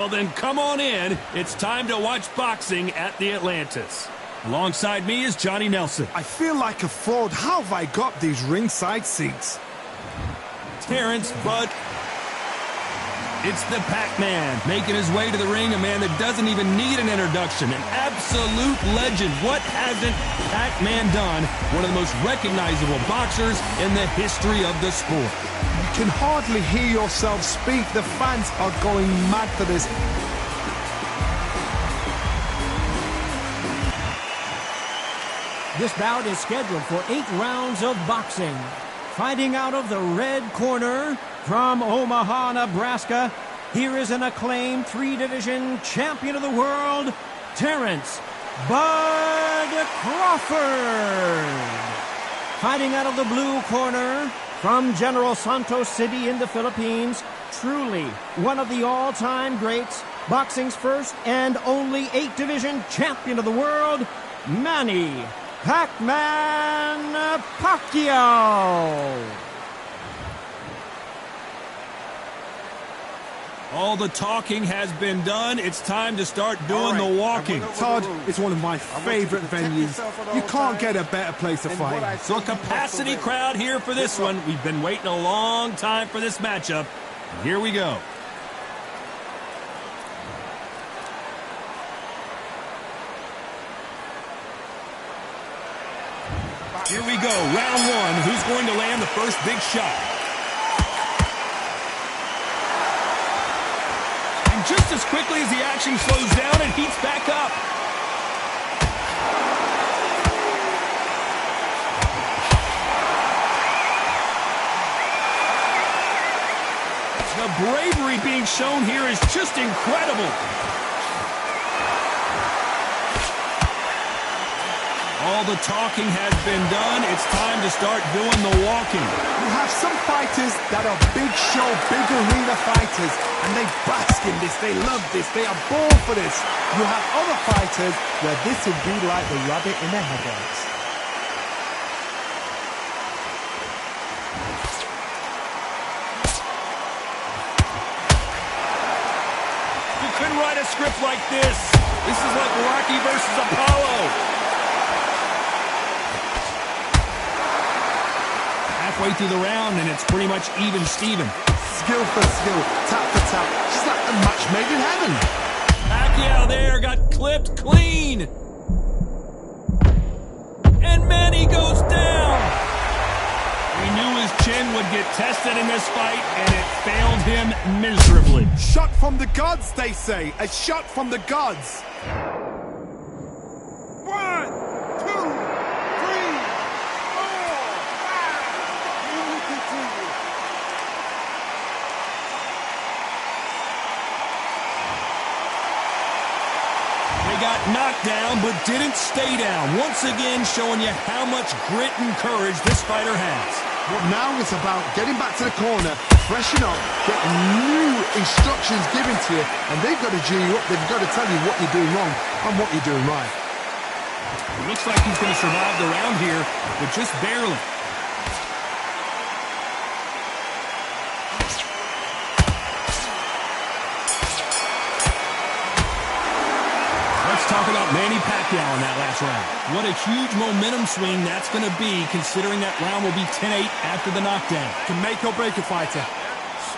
Well, then come on in. It's time to watch boxing at the Atlantis. Alongside me is Johnny Nelson. I feel like a fraud. How have I got these ringside seats? Terrence Bud. It's the Pac-Man, making his way to the ring, a man that doesn't even need an introduction, an absolute legend. What hasn't Pac-Man done? One of the most recognizable boxers in the history of the sport. You can hardly hear yourself speak. The fans are going mad for this. This bout is scheduled for 8 rounds of boxing. Fighting out of the red corner from Omaha, Nebraska, here is an acclaimed 3-division champion of the world, Terrence Bud Crawford. Fighting out of the blue corner from General Santos City in the Philippines, truly one of the all-time greats, boxing's first and only 8-division champion of the world, Manny Pac-Man Pacquiao. All the talking has been done. It's time to start doing the walking. Todd, it's one of my favorite venues. You can't get a better place to fight. So a capacity crowd here for this one. We've been waiting a long time for this matchup. Here we go. Here we go, round one. Who's going to land the first big shot? And just as quickly as the action slows down, it heats back up. The bravery being shown here is just incredible. All the talking has been done. It's time to start doing the walking. You have some fighters that are big show, big arena fighters, and they bask in this. They love this. They are born for this. You have other fighters where this would be like the rabbit in the headlights. You couldn't write a script like this. This is like Rocky versus Apollo. Halfway through the round, and it's pretty much even Steven. Skill for skill, tap for tap, just like a match made in heaven. Pacquiao there got clipped clean. And Manny goes down. We knew his chin would get tested in this fight, and it failed him miserably. Shot from the gods, they say. A shot from the gods. 1, 2, 3, 4, 5. They got knocked down, but didn't stay down. Once again, showing you how much grit and courage this fighter has. But now it's about getting back to the corner, freshen up, get new instructions given to you, and they've got to G you up. They've got to tell you what you're doing wrong and what you're doing right. It looks like he's going to survive the round here, but just barely. Talk about Manny Pacquiao in that last round. What a huge momentum swing that's going to be, considering that round will be 10-8 after the knockdown. Can make or break a fighter.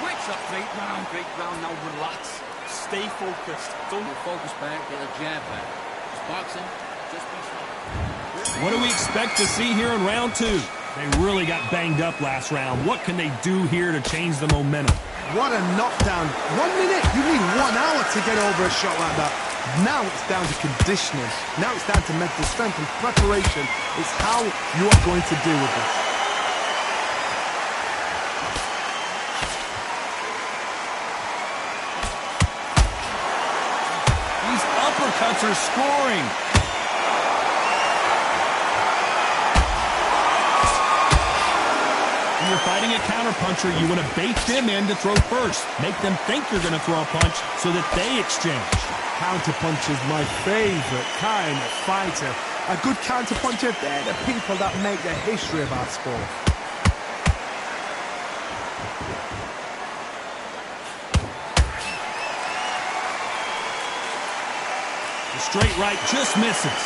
Switch up, great round, now relax. Stay focused. Don't focus back, get a jab back. Just boxing, just be smart. What do we expect to see here in round two? They really got banged up last round. What can they do here to change the momentum? What a knockdown. 1 minute, you need 1 hour to get over a shot like that. Now it's down to conditioning. Now it's down to mental strength and preparation. It's how you are going to deal with this. These uppercuts are scoring. When you're fighting a counterpuncher, you want to bait them in to throw first. Make them think you're going to throw a punch so that they exchange. Counterpuncher is my favorite kind of fighter. A good counterpuncher, they're the people that make the history of our sport. The straight right just misses.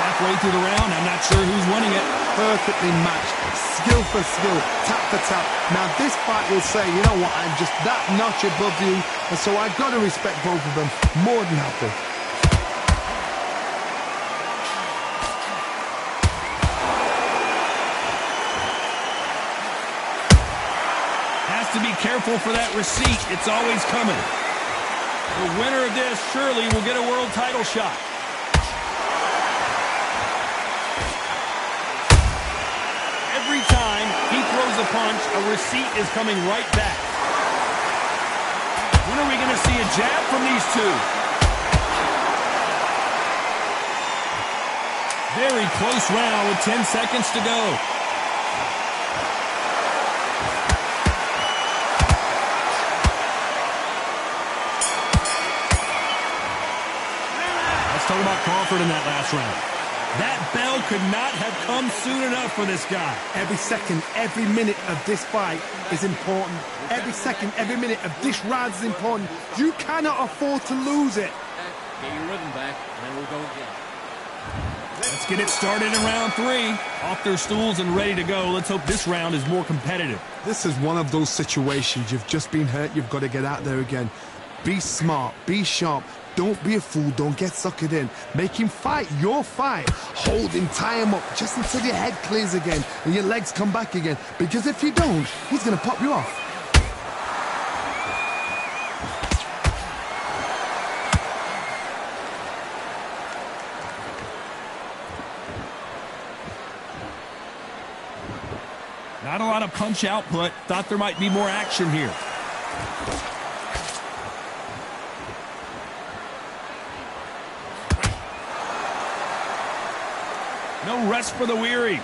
Halfway through the round, I'm not sure who's winning it. Perfectly matched, skill for skill, tap for tap. Now this fight will say, you know what, I'm just that notch above you, and so I've got to respect both of them more than happy. Has to be careful for that receipt. It's always coming. The winner of this surely will get a world title shot. Every time he throws a punch, a receipt is coming right back. When are we going to see a jab from these two? Very close round with 10 seconds to go. Let's talk about Crawford in that last round. That bell could not have come soon enough for this guy. Every second, every minute of this fight is important. Every second, every minute of this round is important. You cannot afford to lose it. Get your rhythm back, and then we'll go again. Let's get it started in round 3. Off their stools and ready to go. Let's hope this round is more competitive. This is one of those situations. You've just been hurt. You've got to get out there again. Be smart. Be sharp. Don't be a fool. Don't get suckered in. Make him fight your fight. Hold him, tie him up, just until your head clears again and your legs come back again. Because if you don't, he's going to pop you off. Not a lot of punch output. Thought there might be more action here. No rest for the weary.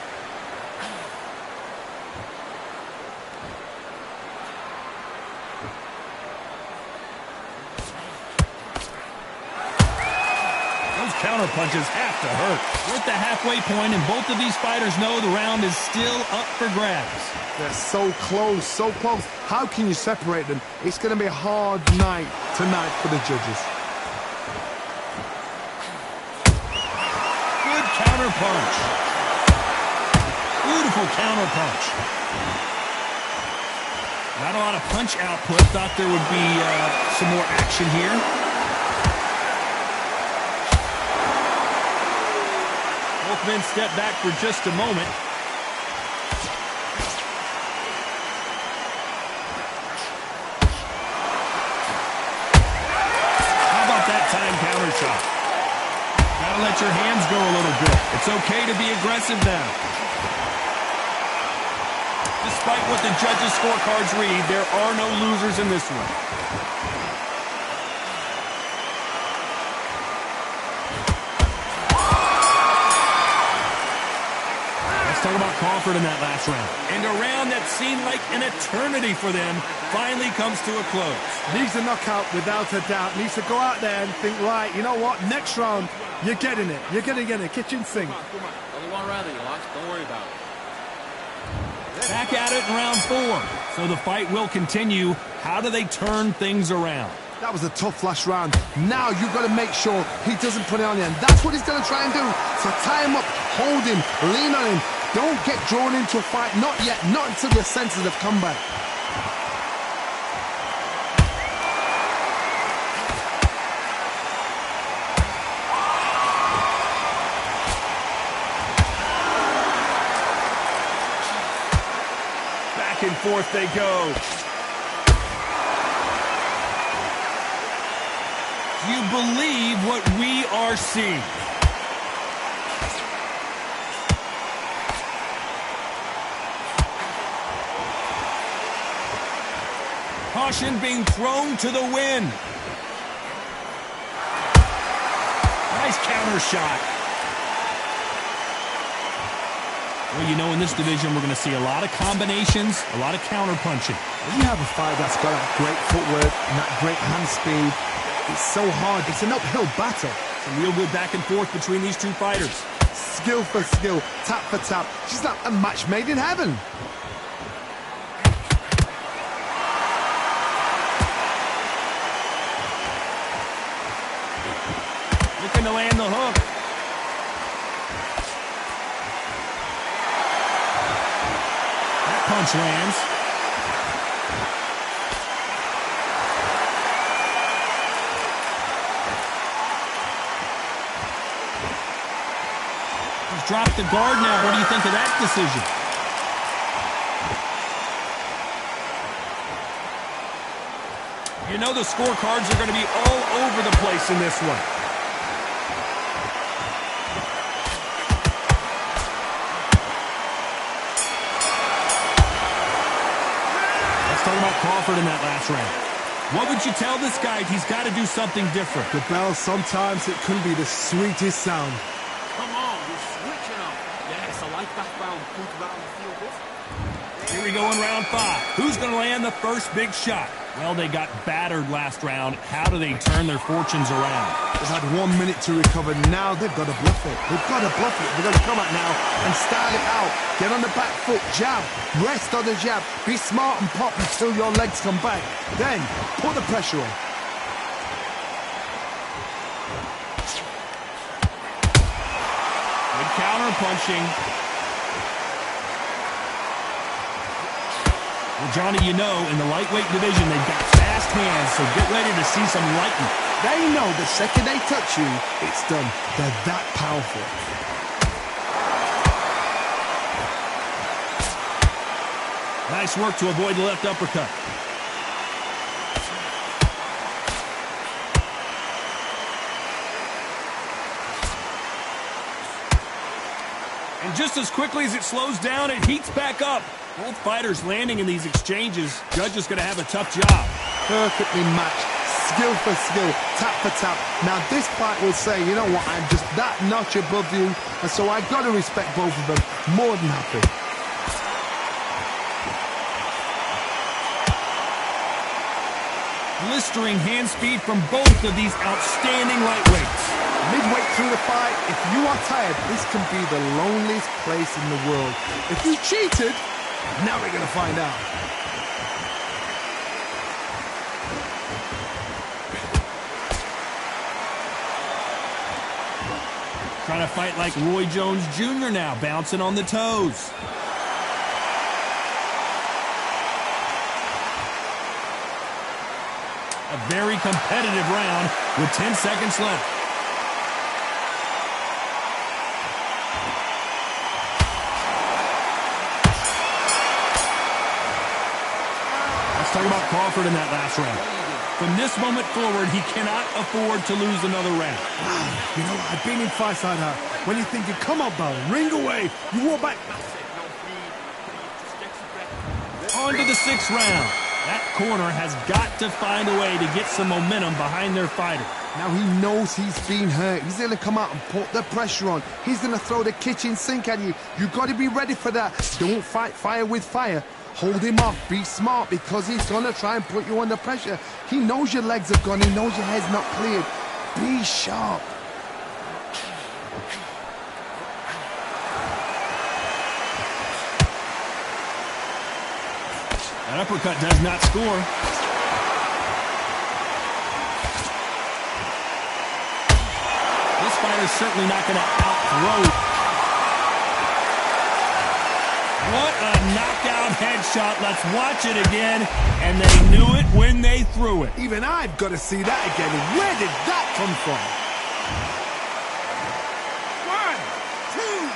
Those counter punches have to hurt. We're at the halfway point, and both of these fighters know the round is still up for grabs. They're so close, so close. How can you separate them? It's going to be a hard night tonight for the judges. Counter punch. Beautiful counter punch. Not a lot of punch output. Thought there would be some more action here. Both men step back for just a moment. How about that time counter shot? Gotta let your hands go a little bit. It's okay to be aggressive now. Despite what the judges' scorecards read, there are no losers in this one. Let's talk about Crawford in that last round. And a round that seemed like an eternity for them finally comes to a close. Needs a knockout without a doubt. Needs to go out there and think, right, you know what, next round, you're getting it. You're going to get it. Kitchen sink. Only one round that you lost. Don't worry about it. Back at it in round 4. So the fight will continue. How do they turn things around? That was a tough last round. Now you've got to make sure he doesn't put it on you. And that's what he's going to try and do. So tie him up, hold him, lean on him. Don't get drawn into a fight. Not yet. Not until your senses have come back. Back and forth they go. Do you believe what we are seeing? Caution being thrown to the wind. Nice counter shot. Well, you know, in this division, we're going to see a lot of combinations, a lot of counter punching. When you have a fight that's got that great footwork and that great hand speed, it's so hard. It's an uphill battle. Some real good back and forth between these two fighters. Skill for skill, tap for tap. She's like a match made in heaven. punch lands. He's dropped the guard now. What do you think of that decision? You know the scorecards are going to be all over the place in this one. Let's talk about Crawford in that last round. What would you tell this guy? He's got to do something different. The bell, sometimes it can be the sweetest sound. Come on, you're switching up. Yes, I like that round. Good round, feel good. Here we go in round 5. Who's going to land the first big shot? Well, they got battered last round. How do they turn their fortunes around? They've had 1 minute to recover. Now they've got to bluff it. They've got to bluff it. They've got to come out now and start it out. Get on the back foot, jab, rest on the jab. Be smart and pop until your legs come back. Then put the pressure on. Good counter punching. Well, Johnny, you know, in the lightweight division, they've got fast hands, so get ready to see some lightning. They know the second they touch you, it's done. They're that powerful. Nice work to avoid the left uppercut. And just as quickly as it slows down, it heats back up. Both fighters landing in these exchanges. Judge is going to have a tough job. Perfectly matched. Skill for skill. Tap for tap. Now this fight will say, you know what, I'm just that notch above you. And so I got to respect both of them. More than happy. Blistering hand speed from both of these outstanding lightweights. Midway through the fight, if you are tired, this can be the loneliest place in the world. If you cheated, now we're going to find out. Trying to fight like Roy Jones Jr. now, bouncing on the toes. A very competitive round with 10 seconds left. Let's talk about Crawford in that last round. From this moment forward, he cannot afford to lose another round. You know, I've been in fights like that. When you think you come up, Bell, ring away, you walk back. On to the 6th round. That corner has got to find a way to get some momentum behind their fighter. Now he knows he's been hurt. He's going to come out and put the pressure on. He's going to throw the kitchen sink at you. You've got to be ready for that. Don't fight fire with fire. Hold him off. Be smart because he's going to try and put you under pressure. He knows your legs are gone. He knows your head's not cleared. Be sharp. That uppercut does not score. This fighter's certainly not going to outthrow. What a knockout headshot. Let's watch it again. And they knew it when they threw it. Even I've got to see that again. Where did that come from? 1, 2,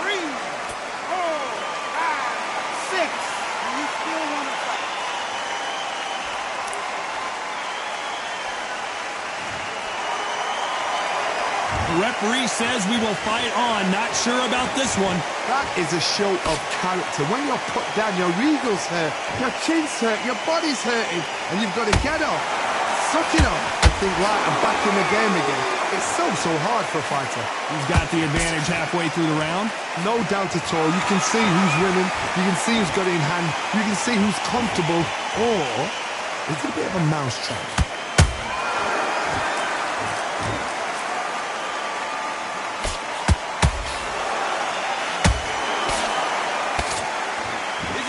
3, 4, 5, 6. And you still want to fight. The referee says we will fight on. Not sure about this one. That is a show of character. When you're put down, your ego's hurt, your chin's hurt, your body's hurting, and you've got to get up, suck it up, and think, right, I'm back in the game again. It's so hard for a fighter. He's got the advantage halfway through the round. No doubt at all. You can see who's winning. You can see who's got it in hand. You can see who's comfortable. Or it's a bit of a mousetrap.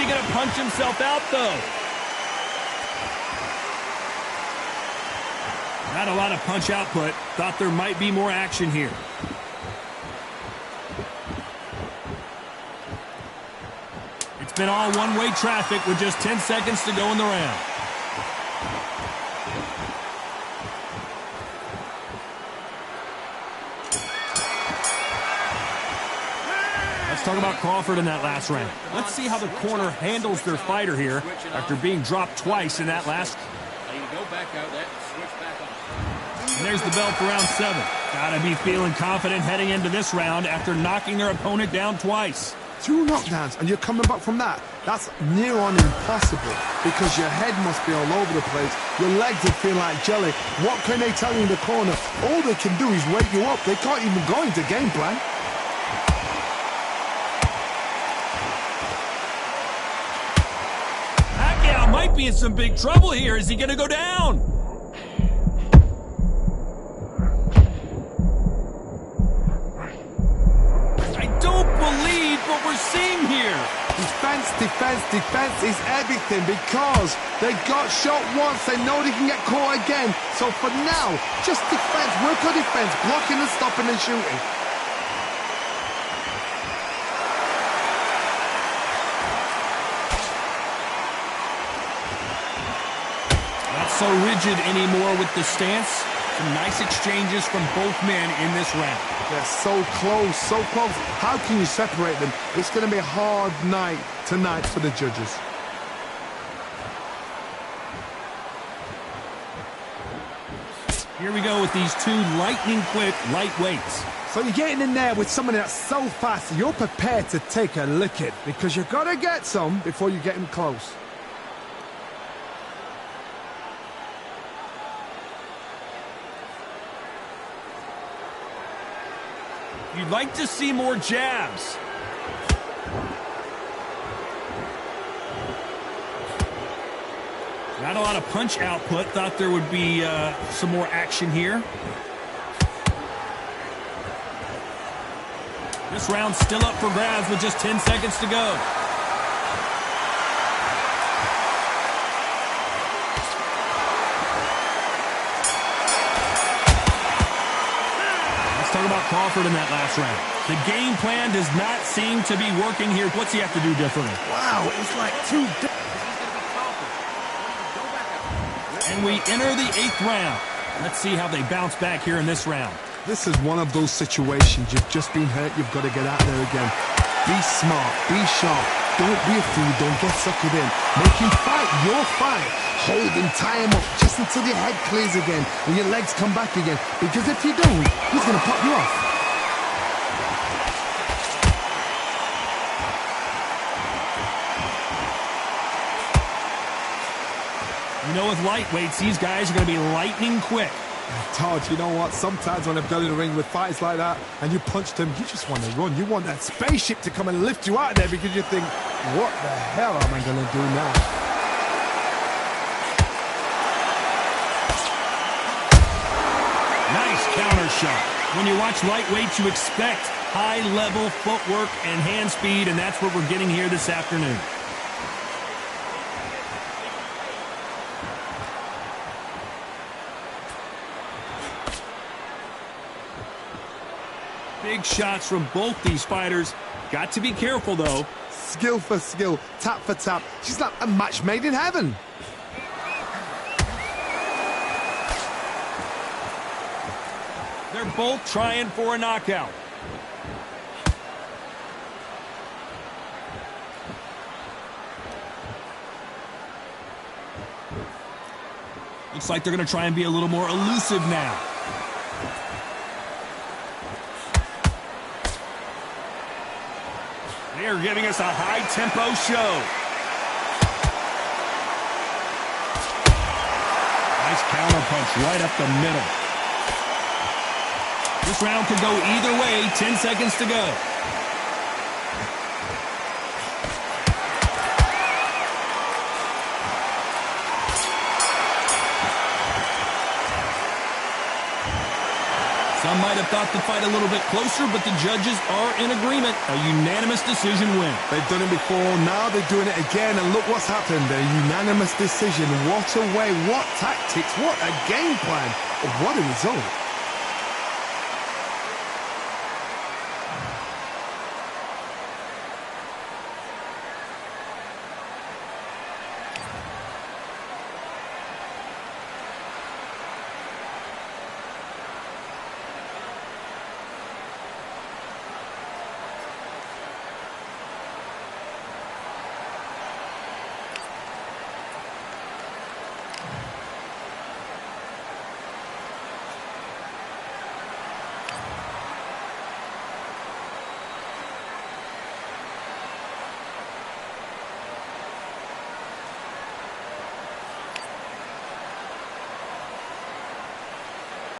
Going to punch himself out, though. Not a lot of punch output. Thought there might be more action here. It's been all one-way traffic with just 10 seconds to go in the round. Let's talk about Crawford in that last round. Let's see how the corner handles their fighter here after being dropped twice in that last. There you go, back out there. Switch back on. And there's the bell for round 7. Gotta be feeling confident heading into this round after knocking their opponent down twice. 2 knockdowns, and you're coming back from that. That's near on impossible because your head must be all over the place. Your legs will feel like jelly. What can they tell you in the corner? All they can do is wake you up. They can't even go into game plan. Pacquiao might be in some big trouble here. Is he gonna go down? I don't believe what we're seeing here. Defense, defense, defense is everything because they got shot once. They know they can get caught again. So for now, just defense, work on defense, blocking and stopping and shooting. Not so rigid anymore with the stance. Some nice exchanges from both men in this round. They're so close, so close. How can you separate them? It's going to be a hard night tonight for the judges. Here we go with these 2 lightning-quick lightweights. So you're getting in there with somebody that's so fast, you're prepared to take a licking because you've got to get some before you get him close. You'd like to see more jabs. Not a lot of punch output. Thought there would be some more action here. This round's still up for grabs with just 10 seconds to go. Let's talk about Crawford in that last round. The game plan does not seem to be working here. What's he have to do differently? Wow, it's like 2 And we enter the 8th round. Let's see how they bounce back here in this round. This is one of those situations. You've just been hurt. You've got to get out there again. Be smart. Be sharp. Don't be a fool. Don't get suckered in. Make him fight your fight. Hold him, tie him up just until your head clears again and your legs come back again. Because if you don't, he's going to pop you off. You know, with lightweights, these guys are going to be lightning quick. Todd, you know what? Sometimes when I've got in the ring with fights like that and you punched him, you just want to run. You want that spaceship to come and lift you out of there because you think, what the hell am I going to do now? Nice counter shot. When you watch lightweights, you expect high-level footwork and hand speed, and that's what we're getting here this afternoon. Big shots from both these fighters. Got to be careful, though. Skill for skill, tap for tap. She's like a match made in heaven. They're both trying for a knockout. Looks like they're going to try and be a little more elusive now. They're giving us a high-tempo show. Nice counter punch right up the middle. This round could go either way. 10 seconds to go. Some might have thought the fight a little bit closer, but the judges are in agreement. A unanimous decision win. They've done it before, now they're doing it again, and look what's happened. A unanimous decision. What a way, what tactics, what a game plan. What a result.